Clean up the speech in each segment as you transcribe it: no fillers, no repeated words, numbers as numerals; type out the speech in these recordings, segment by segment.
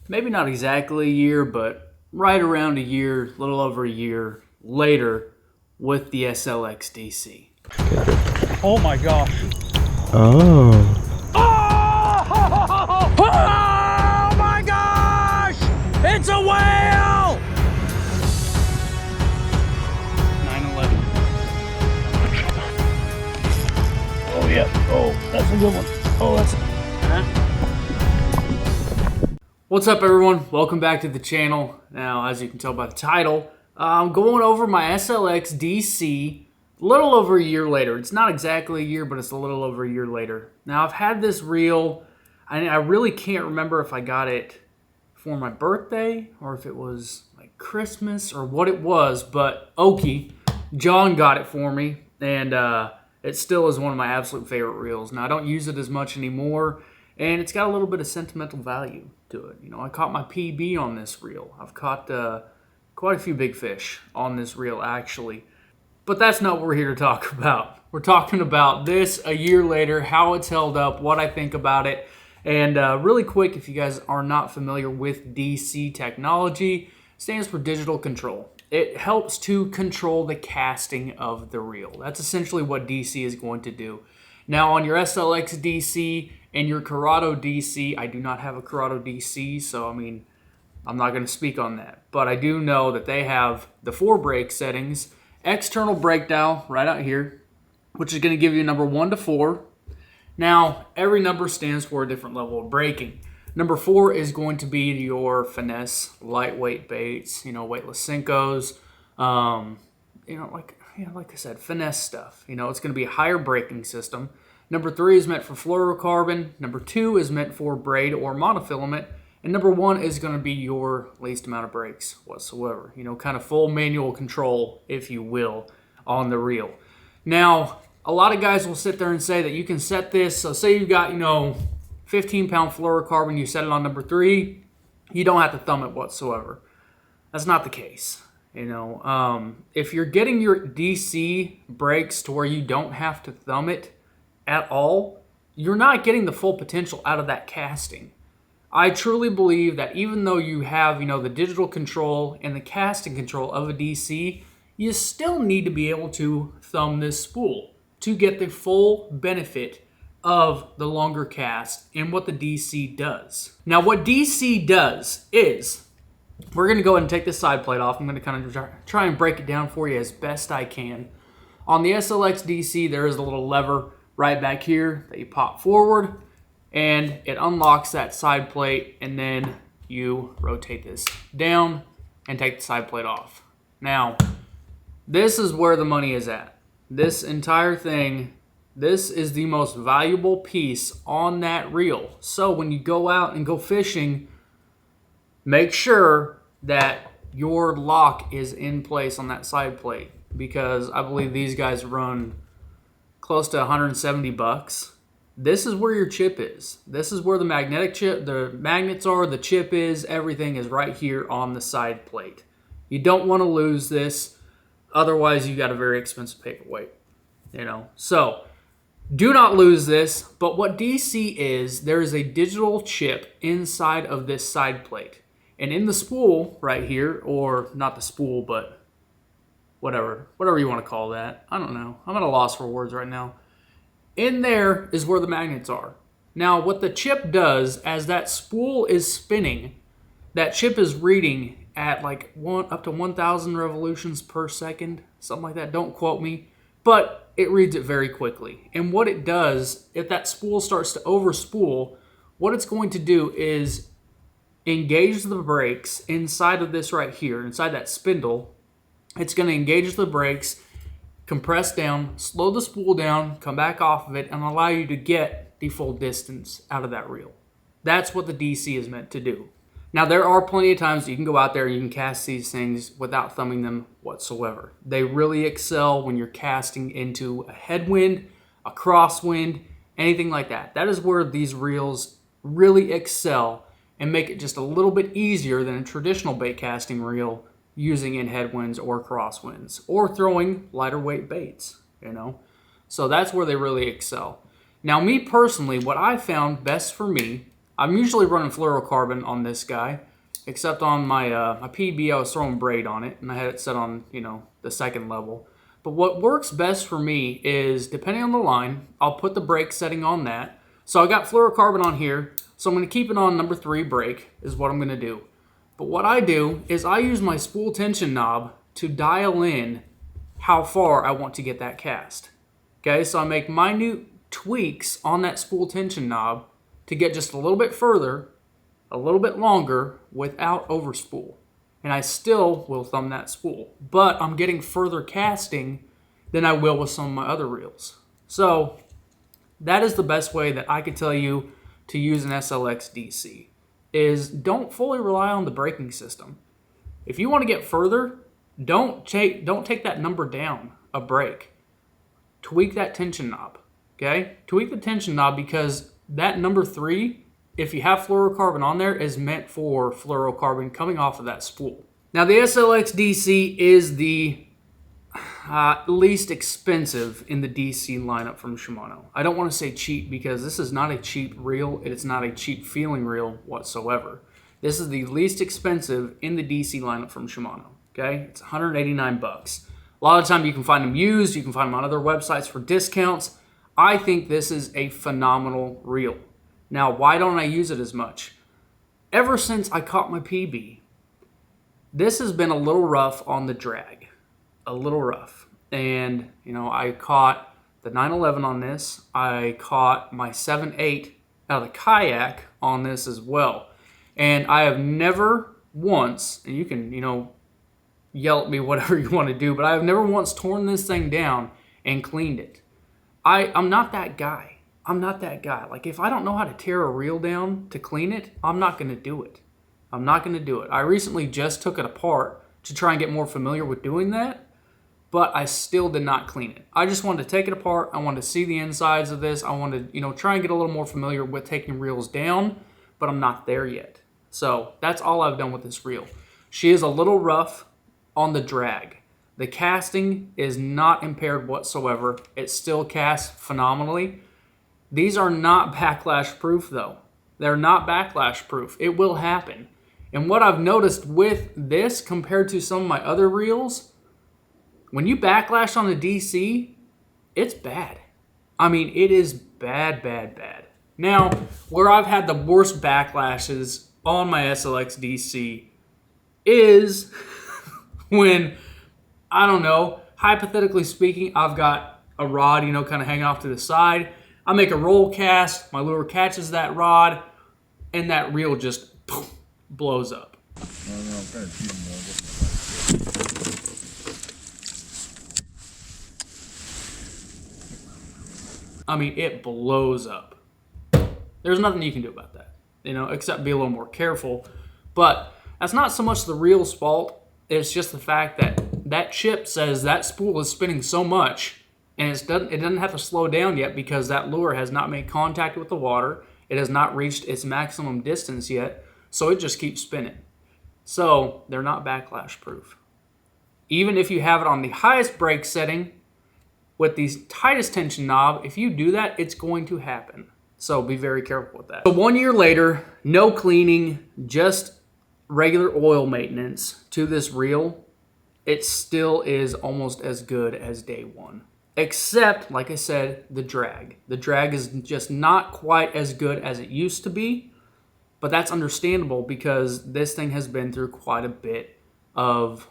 maybe not exactly a year, but right around a year, a little over a year later with the SLX DC. Oh my gosh. Oh. Oh my gosh! It's a whale! 9/11. Oh yeah. Oh, that's a good one. Oh, that's. What's up, everyone? Welcome back to the channel. Now, as you can tell by the title, I'm going over my SLX DC a little over a year later. It's not exactly a year, but it's a little over a year later. Now, I've had this reel. I really can't remember if I got it for my birthday or if it was like Christmas or what it was, but Oki, John got it for me, and it still is one of my absolute favorite reels. Now, I don't use it as much anymore, and it's got a little bit of sentimental value to it. You know, I caught my PB on this reel. I've caught quite a few big fish on this reel, actually. But that's not what we're here to talk about. We're talking about this a year later, how it's held up, what I think about it. And really quick, if you guys are not familiar with DC technology, stands for digital control. It helps to control the casting of the reel. That's essentially what DC is going to do. Now, on your SLX DC and your Corrado DC, I do not have a Corrado DC, so I'm not going to speak on that. But I do know that they have the 4 brake settings, external brake dial right out here, which is going to give you number 1 to 4. Now, every number stands for a different level of braking. Number 4 is going to be your finesse, lightweight baits, weightless Senkos, like I said, finesse stuff. It's going to be a higher braking system. Number 3 is meant for fluorocarbon. Number 2 is meant for braid or monofilament. And number 1 is going to be your least amount of brakes whatsoever. Kind of full manual control, if you will, on the reel. Now, a lot of guys will sit there and say that you can set this. So say you've got, 15-pound fluorocarbon, you set it on number 3, you don't have to thumb it whatsoever. That's not the case. If you're getting your DC brakes to where you don't have to thumb it at all, you're not getting the full potential out of that casting. I truly believe that even though you have, the digital control and the casting control of a DC, you still need to be able to thumb this spool to get the full benefit of the longer cast and what the DC does. Now, what DC does is, we're going to go ahead and take this side plate off. I'm going to kind of try and break it down for you as best I can. On the SLX DC, there is a little lever right back here that you pop forward, and it unlocks that side plate, and then you rotate this down and take the side plate off. Now, this is where the money is at. This entire thing, this is the most valuable piece on that reel. So when you go out and go fishing, make sure that your lock is in place on that side plate, because I believe these guys run close to 170 bucks. This is where your chip is. This is where the magnetic chip, the magnets are, the chip is, everything is right here on the side plate. You don't want to lose this. Otherwise, you got a very expensive paperweight, So, do not lose this. But what DC is, there is a digital chip inside of this side plate. And in the spool right here, or not the spool, but whatever you want to call that. I don't know. I'm at a loss for words right now. In there is where the magnets are. Now, what the chip does, as that spool is spinning, that chip is reading at up to 1,000 revolutions per second, something like that. Don't quote me, but it reads it very quickly. And what it does, if that spool starts to overspool, what it's going to do is engage the brakes inside of this right here, inside that spindle. It's going to engage the brakes, compress down, slow the spool down, come back off of it, and allow you to get the full distance out of that reel. That's what the DC is meant to do. Now, there are plenty of times that you can go out there and you can cast these things without thumbing them whatsoever. They really excel when you're casting into a headwind, a crosswind, anything like that. That is where these reels really excel and make it just a little bit easier than a traditional bait casting reel using in headwinds or crosswinds or throwing lighter weight baits, So that's where they really excel. Now, me personally, what I found best for me I'm usually running fluorocarbon on this guy, except on my my PB I was throwing braid on it, and I had it set on, you know, the second level. But what works best for me is, depending on the line, I'll put the brake setting on that. So I got fluorocarbon on here, so I'm going to keep it on number 3 brake is what I'm going to do. But what I do is I use my spool tension knob to dial in how far I want to get that cast. Okay, so I make minute tweaks on that spool tension knob to get just a little bit further, a little bit longer without overspool. And I still will thumb that spool, but I'm getting further casting than I will with some of my other reels. So that is the best way that I could tell you to use an SLX DC, is don't fully rely on the braking system. If you want to get further, don't take that number down a brake. Tweak that tension knob, okay? Tweak the tension knob, because that number 3, if you have fluorocarbon on there, is meant for fluorocarbon coming off of that spool. Now the SLX DC is the least expensive in the DC lineup from Shimano. I don't want to say cheap, because this is not a cheap reel. It's not a cheap feeling reel whatsoever. This is the least expensive in the DC lineup from Shimano. Okay, it's 189 bucks. A lot of the time you can find them used. You can find them on other websites for discounts. I think this is a phenomenal reel. Now, why don't I use it as much? Ever since I caught my PB, this has been a little rough on the drag. A little rough. And, you know, I caught the 911 on this. I caught my 7.8 out of the kayak on this as well. And I have never once, and you can, you know, yell at me whatever you want to do, but I have never once torn this thing down and cleaned it. I'm not that guy. I'm not that guy. Like, if I don't know how to tear a reel down to clean it, I'm not going to do it. I'm not going to do it. I recently just took it apart to try and get more familiar with doing that, but I still did not clean it. I just wanted to take it apart. I wanted to see the insides of this. I wanted to, you know, try and get a little more familiar with taking reels down, but I'm not there yet. So that's all I've done with this reel. She is a little rough on the drag. The casting is not impaired whatsoever. It still casts phenomenally. These are not backlash proof though. They're not backlash proof. It will happen. And what I've noticed with this compared to some of my other reels, when you backlash on a DC, it's bad. I mean, it is bad, bad, bad. Now, where I've had the worst backlashes on my SLX DC is when, I don't know, hypothetically speaking, I've got a rod, you know, kind of hanging off to the side. I make a roll cast, my lure catches that rod, and that reel just poof, blows up. I mean, it blows up. There's nothing you can do about that, you know, except be a little more careful. But that's not so much the reel's fault. It's just the fact that that chip says that spool is spinning so much, and it doesn't have to slow down yet, because that lure has not made contact with the water. It has not reached its maximum distance yet, so it just keeps spinning. So they're not backlash proof. Even if you have it on the highest brake setting with the tightest tension knob, if you do that, it's going to happen. So be very careful with that. So 1 year later, no cleaning, just regular oil maintenance to this reel, it still is almost as good as day one. Except, like I said, the drag. The drag is just not quite as good as it used to be, but that's understandable because this thing has been through quite a bit of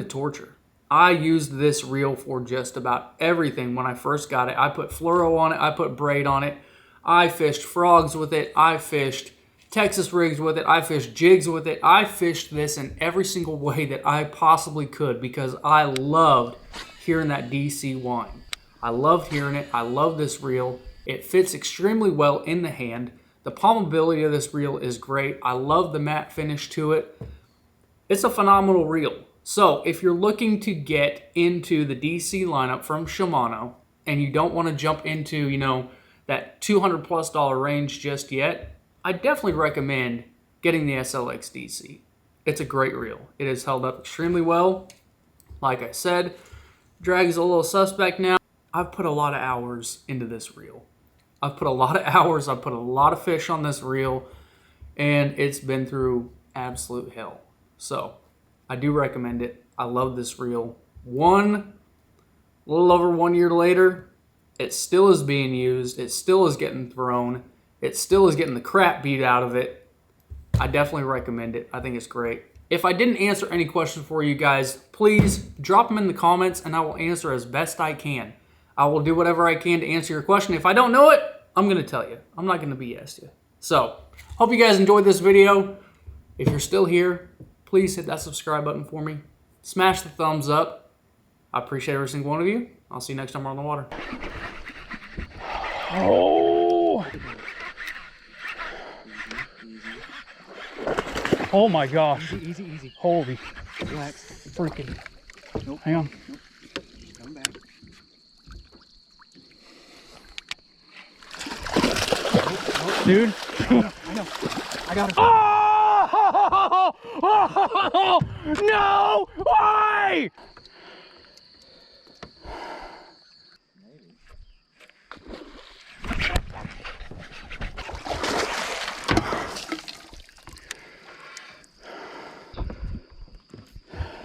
torture. I used this reel for just about everything when I first got it. I put fluoro on it, I put braid on it, I fished frogs with it, I fished Texas rigs with it, I fished jigs with it. I fished this in every single way that I possibly could because I loved hearing that DC whine. I loved hearing it. I love this reel. It fits extremely well in the hand. The pommability of this reel is great. I love the matte finish to it. It's a phenomenal reel. So if you're looking to get into the DC lineup from Shimano and you don't want to jump into, you know, that $200+ range just yet, I definitely recommend getting the SLX DC. It's a great reel. It has held up extremely well. Like I said, drag is a little suspect now. I've put a lot of hours into this reel. I've put a lot of hours, I've put a lot of fish on this reel, and it's been through absolute hell. So I do recommend it. I love this reel. A little over 1 year later, it still is being used. It still is getting thrown. It still is getting the crap beat out of it. I definitely recommend it. I think it's great. If I didn't answer any questions for you guys, please drop them in the comments and I will answer as best I can. I will do whatever I can to answer your question. If I don't know it, I'm going to tell you. I'm not going to BS you. So, hope you guys enjoyed this video. If you're still here, please hit that subscribe button for me. Smash the thumbs up. I appreciate every single one of you. I'll see you next time we're on the water. Oh! Oh my gosh. Easy, easy. Holy Relax. freaking. Nope. Hang on. Nope. Come back. Nope. Dude. I know. I got it. Oh! No! Why?